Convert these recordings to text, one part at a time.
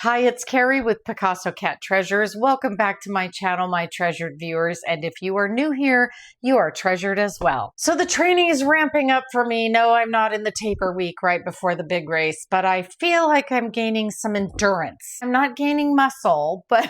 Hi, it's Carrie with Picasso Cat Treasures. Welcome back to my channel, my treasured viewers. And if you are new here, you are treasured as well. So the training is ramping up for me. No, I'm not in the taper week right before the big race, but I feel like I'm gaining some endurance. I'm not gaining muscle, but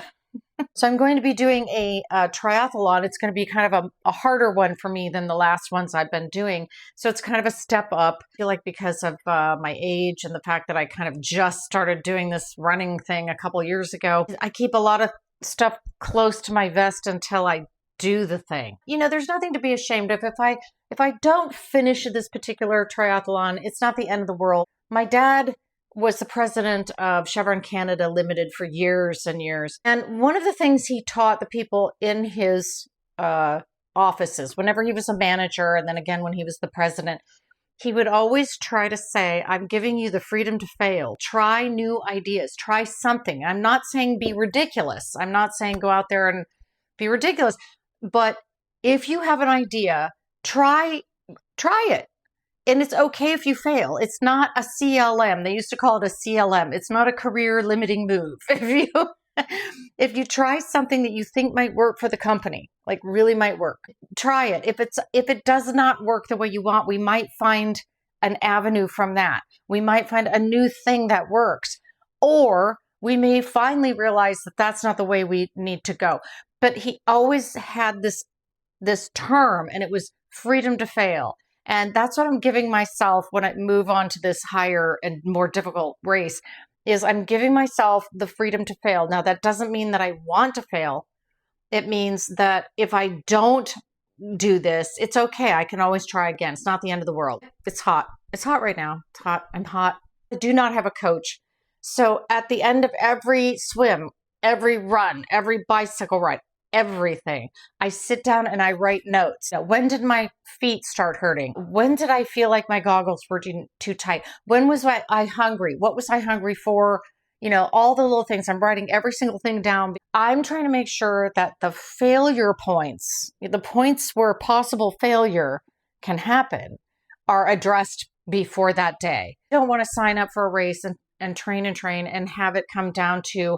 so I'm going to be doing a triathlon. It's going to be kind of a harder one for me than the last ones I've been doing. So it's kind of a step up. I feel like because of my age and the fact that I kind of just started doing this running thing a couple years ago, I keep a lot of stuff close to my vest until I do the thing. You know, there's nothing to be ashamed of. If I don't finish this particular triathlon, it's not the end of the world. My dad was the president of Chevron Canada Limited for years and years. And one of the things he taught the people in his offices, whenever he was a manager, and then again when he was the president, he would always try to say, I'm giving you the freedom to fail. Try new ideas. Try something. I'm not saying be ridiculous. I'm not saying go out there and be ridiculous. But if you have an idea, try it. And it's okay if you fail. It's not a CLM. They used to call it a CLM. It's not a career limiting move. If you try something that you think might work for the company, like really might work, try it. If it does not work the way you want, we might find an avenue from that. We might find a new thing that works, or we may finally realize that that's not the way we need to go. But he always had this term, and it was freedom to fail. And that's what I'm giving myself when I move on to this higher and more difficult race, is I'm giving myself the freedom to fail. Now, that doesn't mean that I want to fail. It means that if I don't do this, it's okay. I can always try again. It's not the end of the world. It's hot. It's hot right now. It's hot. I'm hot. I do not have a coach. So at the end of every swim, every run, every bicycle ride, everything, I sit down and I write notes. Now, when did my feet start hurting? When did I feel like my goggles were too tight? When was I hungry? What was I hungry for? You know, all the little things. I'm writing every single thing down. I'm trying to make sure that the failure points, the points where possible failure can happen, are addressed before that day. I don't want to sign up for a race and train and have it come down to,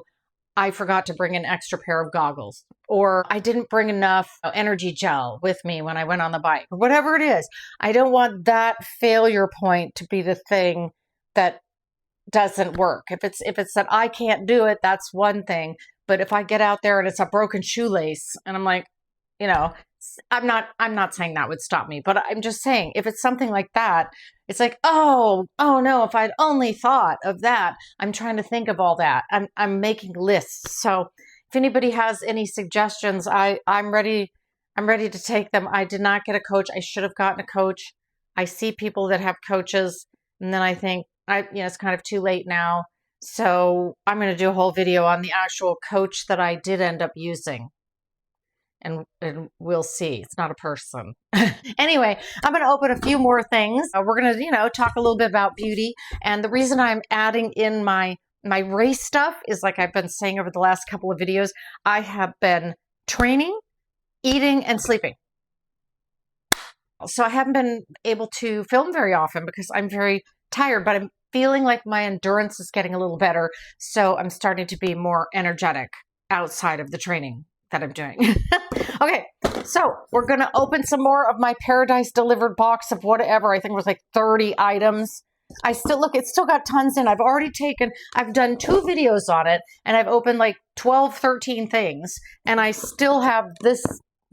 I forgot to bring an extra pair of goggles, or I didn't bring enough energy gel with me when I went on the bike, or whatever it is. I don't want that failure point to be the thing that doesn't work. If it's that I can't do it, that's one thing. But if I get out there and it's a broken shoelace and I'm like, you know, I'm not saying that would stop me, but I'm just saying if it's something like that, it's like, oh no, if I'd only thought of that. I'm trying to think of all that. I'm making lists. So if anybody has any suggestions, I'm ready to take them. I did not get a coach. I should have gotten a coach. I see people that have coaches, and then I think it's kind of too late now. So I'm going to do a whole video on the actual coach that I did end up using. And we'll see. It's not a person. Anyway, I'm going to open a few more things. We're going to, talk a little bit about beauty. And the reason I'm adding in my race stuff is, like I've been saying over the last couple of videos, I have been training, eating, and sleeping. So I haven't been able to film very often because I'm very tired, but I'm feeling like my endurance is getting a little better. So I'm starting to be more energetic outside of the training that I'm doing. Okay, so we're going to open some more of my Paradise Delivered box of whatever. I think it was like 30 items. It's still got tons in. I've done 2 videos on it, and I've opened like 12, 13 things, and I still have this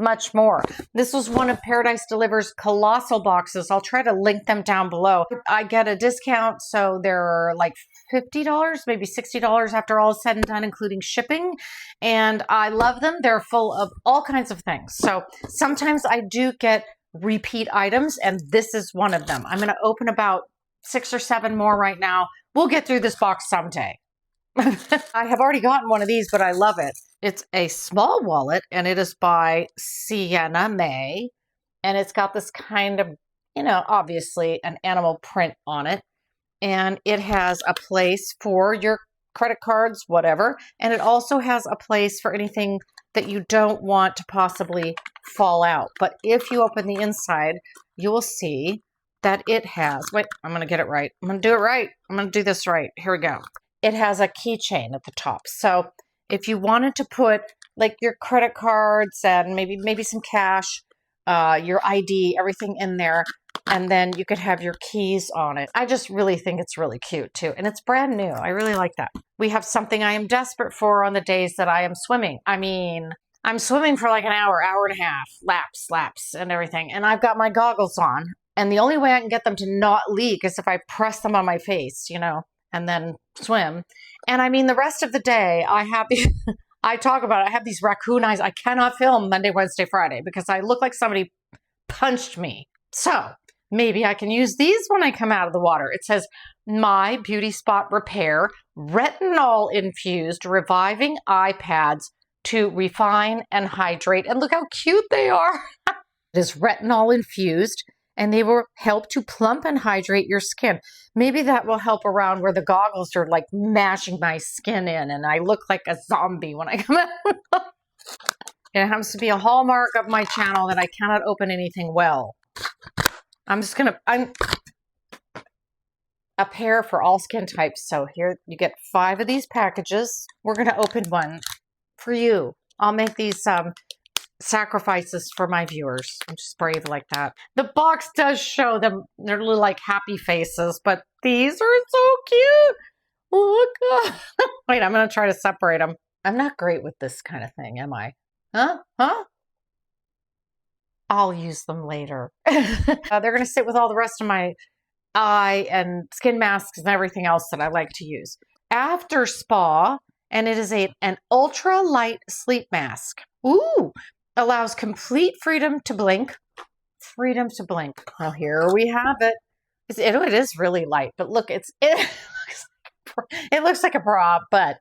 much more. This was one of Paradise Deliver's colossal boxes. I'll try to link them down below. I get a discount, so they're like $50, maybe $60 after all is said and done, including shipping. And I love them. They're full of all kinds of things. So sometimes I do get repeat items, and this is one of them. I'm going to open about 6 or 7 more right now. We'll get through this box someday. I have already gotten one of these, but I love it. It's a small wallet, and it is by Sienna May, and it's got this kind of, obviously an animal print on it, and it has a place for your credit cards, whatever, and it also has a place for anything that you don't want to possibly fall out. But if you open the inside, you will see that it has, wait, I'm going to get it right. I'm going to do it right. I'm going to do this right. Here we go. it has a keychain at the top. So if you wanted to put like your credit cards and maybe some cash, your ID, everything in there, and then you could have your keys on it. I just really think it's really cute too. And it's brand new. I really like that. We have something I am desperate for on the days that I am swimming. I mean, I'm swimming for like an hour and a half, laps and everything. And I've got my goggles on. And the only way I can get them to not leak is if I press them on my face, you know, and then swim. And I mean, the rest of the day, I have these, I talk about it, I have these raccoon eyes. I cannot film Monday, Wednesday, Friday because I look like somebody punched me. So maybe I can use these when I come out of the water. It says, My Beauty Spot Repair, retinol infused reviving eye pads to refine and hydrate. And look how cute they are. It is retinol infused, and they will help to plump and hydrate your skin. Maybe that will help around where the goggles are like mashing my skin in and I look like a zombie when I come out. It happens to be a hallmark of my channel that I cannot open anything well. I'm a pair for all skin types. So here you get 5 of these packages. We're going to open one for you. I'll make these sacrifices for my viewers. I'm just brave like that. The box does show them, they're little like happy faces, but these are so cute. Look. Wait, I'm going to try to separate them. I'm not great with this kind of thing, am I? Huh? I'll use them later. They're going to sit with all the rest of my eye and skin masks and everything else that I like to use. After spa, and it is an ultra light sleep mask. Ooh, allows complete freedom to blink. Freedom to blink. Well, here we have it. It is really light, but look, it looks like a bra, but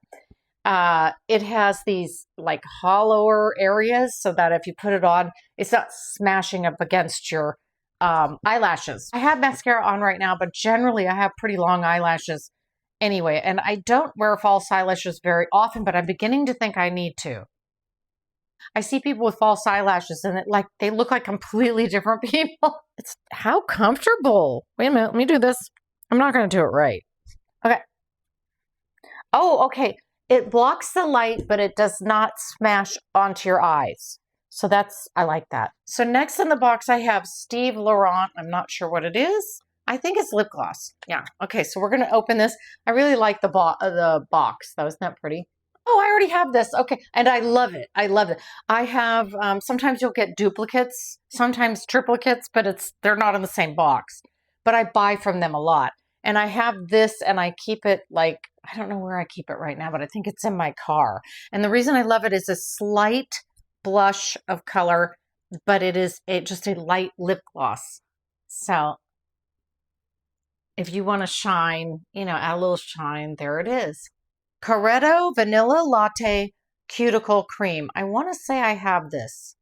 it has these like hollower areas so that if you put it on, it's not smashing up against your eyelashes. I have mascara on right now, but generally I have pretty long eyelashes anyway, and I don't wear false eyelashes very often, but I'm beginning to think I need to. I see people with false eyelashes and they look like completely different people. It's how comfortable. Wait a minute, let me do this. I'm not going to do it right. Okay. Oh, okay. It blocks the light, but it does not smash onto your eyes. So I like that. So next in the box, I have Steve Laurent. I'm not sure what it is. I think it's lip gloss. Yeah. Okay. So we're going to open this. I really like the box. That was not pretty. Oh, I already have this. Okay. And I love it. I love it. I have, sometimes you'll get duplicates, sometimes triplicates, but they're not in the same box, but I buy from them a lot. And I have this and I keep it like, I don't know where I keep it right now, but I think it's in my car. And the reason I love it is a slight blush of color, but it is just a light lip gloss. So if you want to shine, you know, add a little shine, there it is. Coretto Vanilla Latte Cuticle Cream. I want to say I have this.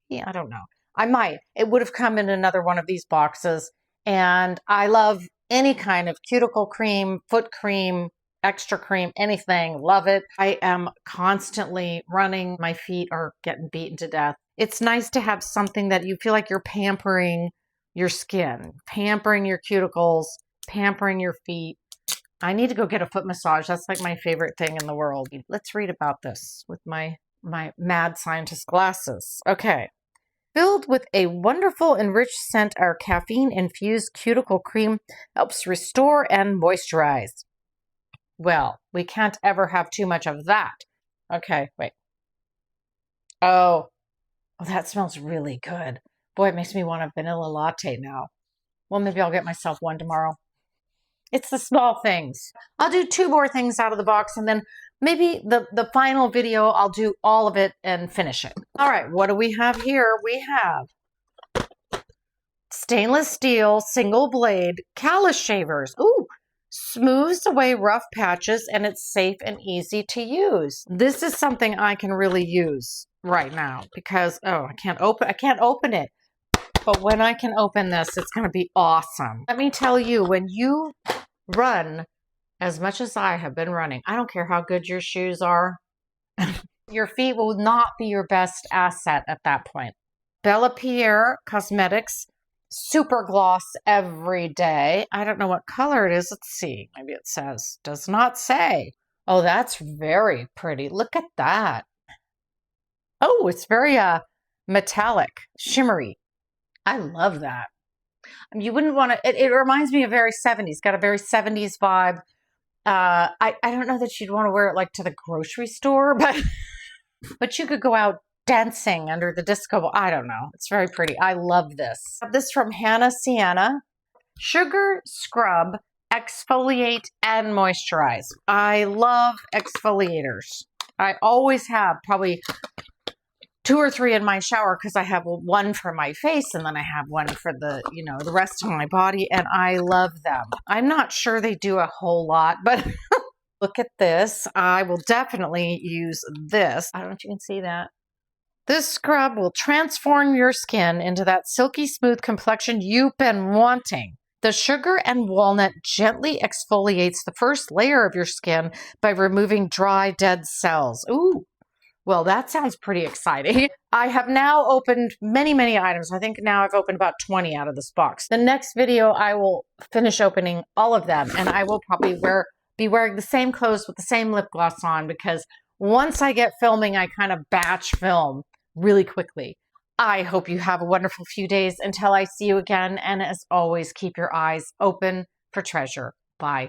Yeah, I don't know. I might. It would have come in another one of these boxes. And I love any kind of cuticle cream, foot cream, extra cream, anything. Love it. I am constantly running. My feet are getting beaten to death. It's nice to have something that you feel like you're pampering your skin, pampering your cuticles, pampering your feet. I need to go get a foot massage. That's like my favorite thing in the world. Let's read about this with my mad scientist glasses. Okay. Filled with a wonderful enriched scent, our caffeine-infused cuticle cream helps restore and moisturize. Well, we can't ever have too much of that. Okay, wait. Oh, that smells really good. Boy, it makes me want a vanilla latte now. Well, maybe I'll get myself one tomorrow. It's the small things. I'll do 2 more things out of the box, and then maybe the final video, I'll do all of it and finish it. All right, what do we have here? We have stainless steel single blade callus shavers. Ooh, smooths away rough patches, and it's safe and easy to use. This is something I can really use right now because, oh, I can't open it. But when I can open this, it's going to be awesome. Let me tell you, when you run as much as I have been running, I don't care how good your shoes are, your feet will not be your best asset at that point. Bella Pierre Cosmetics super gloss every day. I don't know what color it is. Let's see. Maybe it says, does not say. Oh, that's very pretty. Look at that. Oh, it's very metallic, shimmery. I love that. I mean, you wouldn't want to, it reminds me of very 70s, got a very 70s vibe. I don't know that you'd want to wear it like to the grocery store, but you could go out dancing under the disco ball. I don't know. It's very pretty. I love this. I have this from Hannah Sienna. Sugar Scrub, Exfoliate and Moisturize. I love exfoliators. I always have probably 2 or 3 in my shower because I have one for my face and then I have one for the, you know, the rest of my body, and I love them. I'm not sure they do a whole lot, but look at this. I will definitely use this. I don't know if you can see that. This scrub will transform your skin into that silky smooth complexion you've been wanting. The sugar and walnut gently exfoliates the first layer of your skin by removing dry, dead cells. Ooh, well, that sounds pretty exciting. I have now opened many, many items. I think now I've opened about 20 out of this box. The next video, I will finish opening all of them, and I will probably be wearing the same clothes with the same lip gloss on, because once I get filming, I kind of batch film really quickly. I hope you have a wonderful few days until I see you again. And as always, keep your eyes open for treasure. Bye.